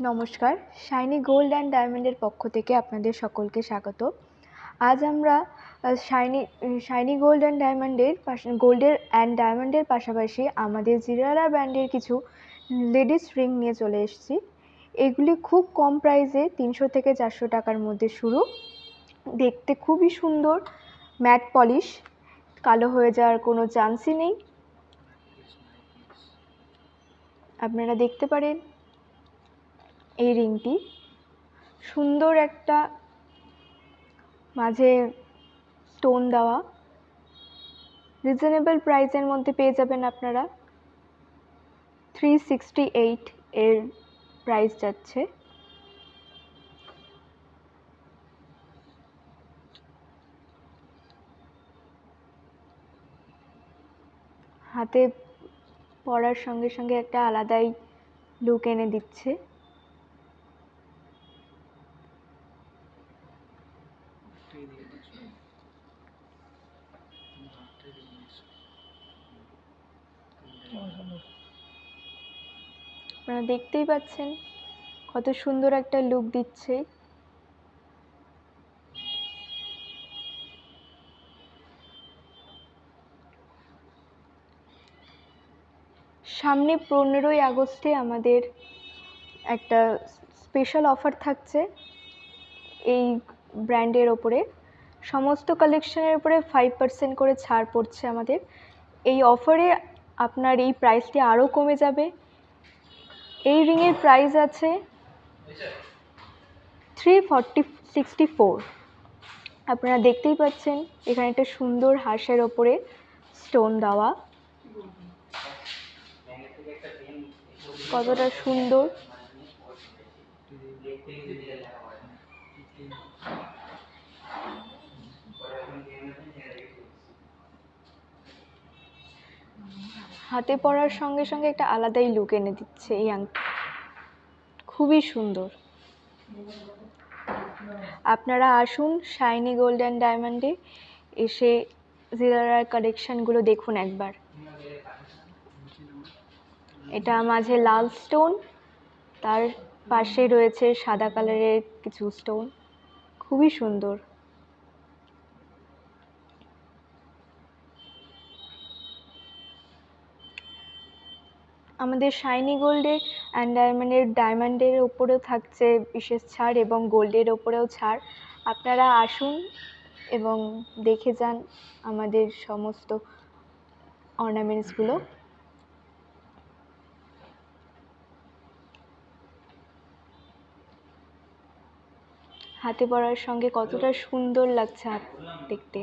নমস্কার, shiny gold and ডায়মন্ডের পক্ষ থেকে আপনাদের সকলকে স্বাগত। আজ আমরা শাইনি গোল্ডের অ্যান্ড ডায়মন্ডের পাশাপাশি আমাদের জিরালা ব্র্যান্ডের কিছু লেডিস রিং নিয়ে চলে এসেছি। এগুলি খুব কম প্রাইসে 300 থেকে 400 টাকার মধ্যে শুরু। দেখতে খুবই সুন্দর, ম্যাট পলিশ, কালো হয়ে যাওয়ার কোনো চান্সই নেই। আপনারা দেখতে পারেন এই রিংটি সুন্দর একটা মাঝে স্টোন দেওয়া, রিজনেবল প্রাইসের মধ্যে পেয়ে যাবেন আপনারা। 368 এর প্রাইস যাচ্ছে। হাতে পরার সঙ্গে সঙ্গে একটা আলাদাই লুক এনে দিচ্ছে। আপনারা দেখতেই পাচ্ছেন কত সুন্দর একটা লুক দিচ্ছে। সামনে 15ই আগস্টে আমাদের একটা স্পেশাল অফার থাকছে এই ব্র্যান্ডের ওপরে। সমস্ত কালেকশনের উপরে 5% করে ছাড় পড়ছে আমাদের। এই অফারে আপনার এই প্রাইসটি আরও কমে যাবে। এই রিংয়ের প্রাইস আছে 364। আপনারা দেখতেই পাচ্ছেন এখানে একটা সুন্দর হাঁসের ওপরে স্টোন দেওয়া, কতটা সুন্দর। হাতে পরার সঙ্গে সঙ্গে একটা আলাদাই লুক এনে দিচ্ছে এই আংটি, খুবই সুন্দর। আপনারা আসুন শাইনি গোল্ড অ্যান্ড ডায়মন্ডে, এসে জিরালার কালেকশনগুলো দেখুন একবার। এটা মাঝে লাল স্টোন, তার পাশে রয়েছে সাদা কালারের কিছু স্টোন, খুবই সুন্দর। আমাদের শাইনি গোল্ডে অ্যান্ড ডায়মন্ডের ওপরেও থাকছে বিশেষ ছাড় এবং গোল্ডের ওপরেও ছাড়। আপনারা আসুন এবং দেখে যান আমাদের সমস্ত অর্নামেন্টসগুলো। হাতে পরার সঙ্গে কতটা সুন্দর লাগছে দেখতে।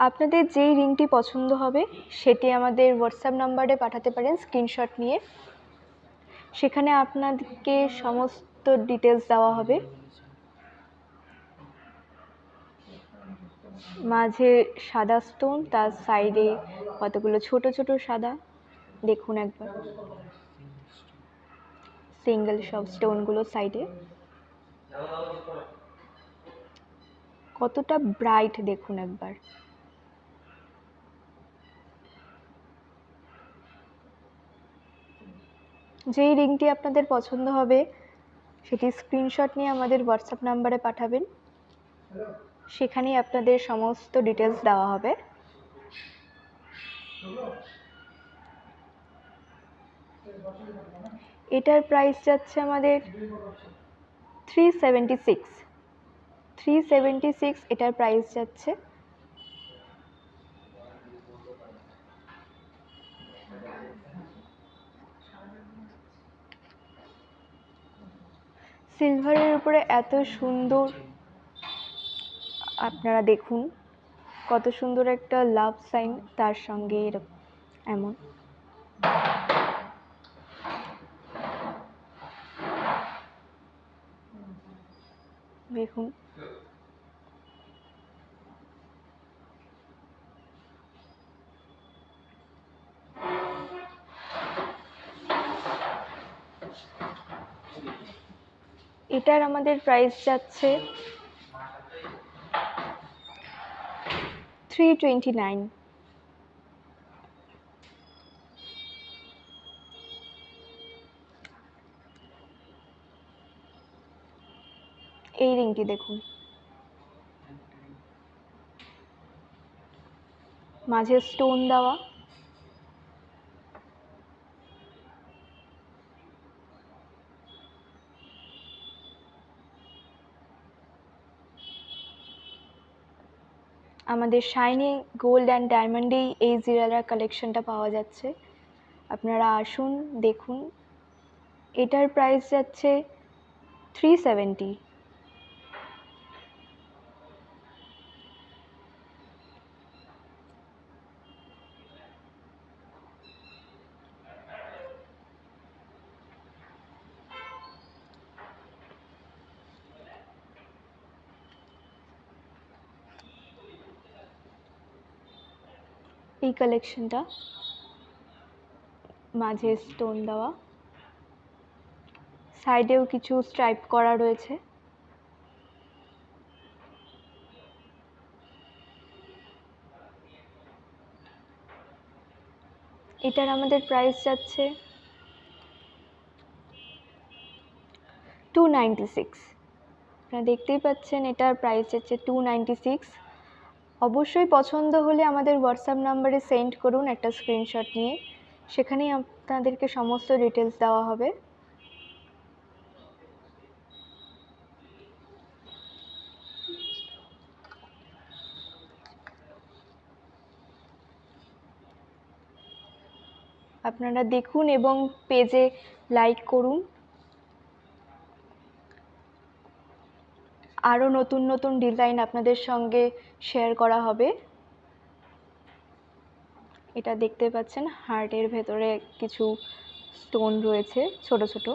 আপনাদের যেই রিংটি পছন্দ হবে সেটি আমাদের হোয়াটসঅ্যাপ নাম্বারে পাঠাতে পারেন স্ক্রিনশট নিয়ে। সেখানে আপনাদেরকে সমস্ত ডিটেলস দেওয়া হবে। মাঝে সাদা স্টোন, তার সাইডে কতগুলো ছোট ছোট সাদা, দেখুন একবার সিঙ্গেল সব স্টোনগুলো সাইডে কতটা ব্রাইট দেখুন একবার। যেই রিংটি আপনাদের পছন্দ হবে সেটি স্ক্রিনশট নিয়ে আমাদের হোয়াটসঅ্যাপ নাম্বারে পাঠাবেন। সেখানেই আপনাদের সমস্ত ডিটেলস দেওয়া হবে। এটার প্রাইস যাচ্ছে আমাদের 376 এটার প্রাইস যাচ্ছে। সিলভারের উপরে এত সুন্দর, আপনারা দেখুন কত সুন্দর একটা লাভ সাইন, তার সঙ্গে এমন দেখুন। এটার আমাদের প্রাইস যাচ্ছে 329। এই রিংটি দেখুন, মাঝে স্টোন দেওয়া। আমাদের শাইনি গোল্ড অ্যান্ড ডায়মন্ডেই এই জিরালার কালেকশনটা পাওয়া যাচ্ছে। আপনারা আসুন, দেখুন। এটার প্রাইস যাচ্ছে 370। এই কালেকশনটা মাঝে স্টোন দেওয়া, সাইডেও কিছু স্ট্রাইপ করা রয়েছে। এটার আমাদের প্রাইস যাচ্ছে 296। আপনারা দেখতেই পাচ্ছেন এটার প্রাইস যাচ্ছে 296। অবশ্যই পছন্দ হলে আমাদের হোয়াটসঅ্যাপ নাম্বারে সেন্ড করুন একটা স্ক্রিনশট নিয়ে, সেখানেই আপনাদেরকে সমস্ত ডিটেলস দেওয়া হবে। আপনারা দেখুন এবং পেজে লাইক করুন। আরও নতুন নতুন ডিজাইন আপনাদের সঙ্গে শেয়ার করা হবে। এটা দেখতে পাচ্ছেন হার্টের ভেতরে কিছু স্টোন রয়েছে ছোট ছোট।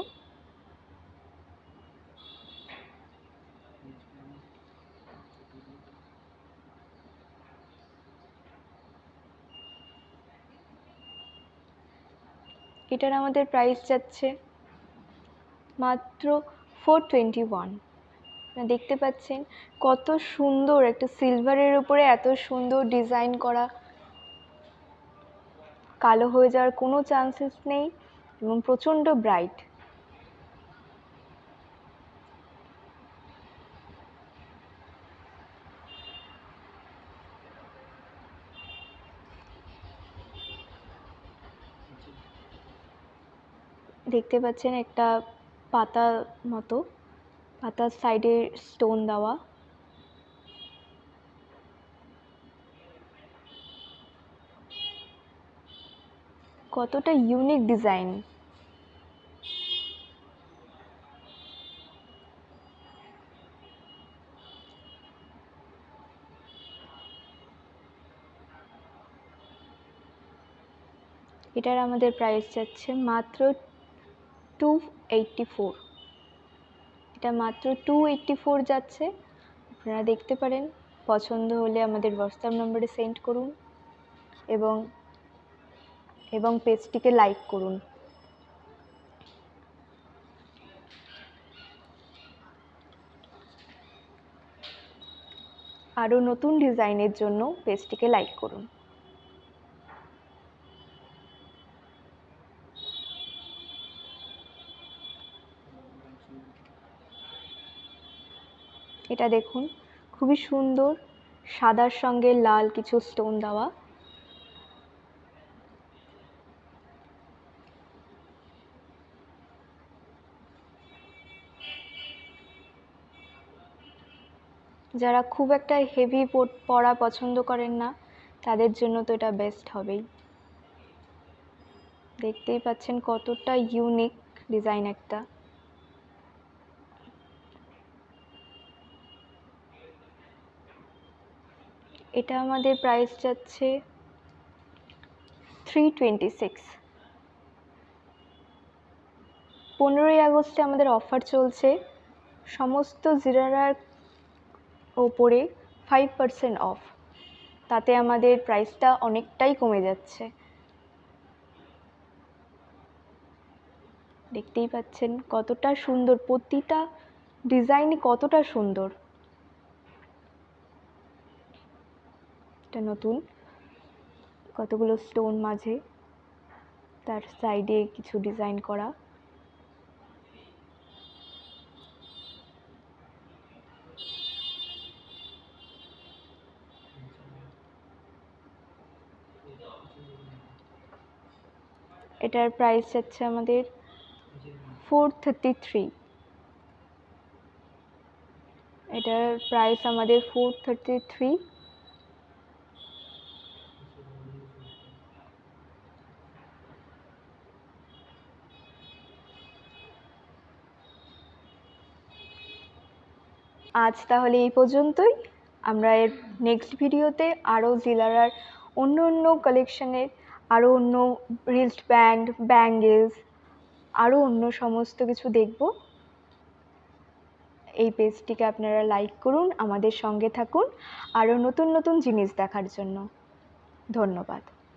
এটার আমাদের প্রাইস যাচ্ছে মাত্র 421। আপনারা দেখতে পাচ্ছেন কত সুন্দর একটা সিলভারের উপরে এত সুন্দর ডিজাইন করা, কালো হয়ে যাওয়ার কোনো চান্সেস নেই এবং প্রচণ্ড ব্রাইট। দেখতে পাচ্ছেন একটা পাতা মতো, পাতার সাইডে স্টোন দেওয়া। কতটা ইউনিক ডিজাইন। এটার আমাদের প্রাইস যাচ্ছে মাত্র 284। এটা মাত্র 284 যাচ্ছে। আপনারা দেখতে পারেন, পছন্দ হলে আমাদের হোয়াটসঅ্যাপ নম্বরে সেন্ড করুন এবং পেজটিকে লাইক করুন। আরও নতুন ডিজাইনের জন্য পেজটিকে লাইক করুন। এটা দেখুন, খুবই সুন্দর, সাদার সঙ্গে লাল কিছু স্টোন দেওয়া। যারা খুব একটা হেভি পরা পছন্দ করেন না, তাদের জন্য তো এটা বেস্ট হবেই। দেখতেই পাচ্ছেন কতটা ইউনিক ডিজাইন একটা। এটা আমাদের প্রাইস যাচ্ছে 326। 15ই আগস্টে আমাদের অফার চলছে, সমস্ত জিরারার ওপরে 5% অফ। তাতে আমাদের প্রাইসটা অনেকটাই কমে যাচ্ছে। দেখতেই পাচ্ছেন কতটা সুন্দর, প্রতিটা ডিজাইনই কতটা সুন্দর। এটা নতুন, কতগুলো স্টোন মাঝে, তার সাইডে কিছু ডিজাইন করা। এটার প্রাইস যাচ্ছে আমাদের 433। এটার প্রাইস আমাদের 433। আজ তাহলে এই পর্যন্তই। আমরা এর নেক্সট ভিডিওতে আরও জিলারার অন্য অন্য কালেকশনের আরও অন্য রিস্ট ব্যান্ড, ব্যাঙ্গেলস, আরও অন্য সমস্ত কিছু দেখব। এই পেজটিকে আপনারা লাইক করুন, আমাদের সঙ্গে থাকুন আরও নতুন নতুন জিনিস দেখার জন্য। ধন্যবাদ।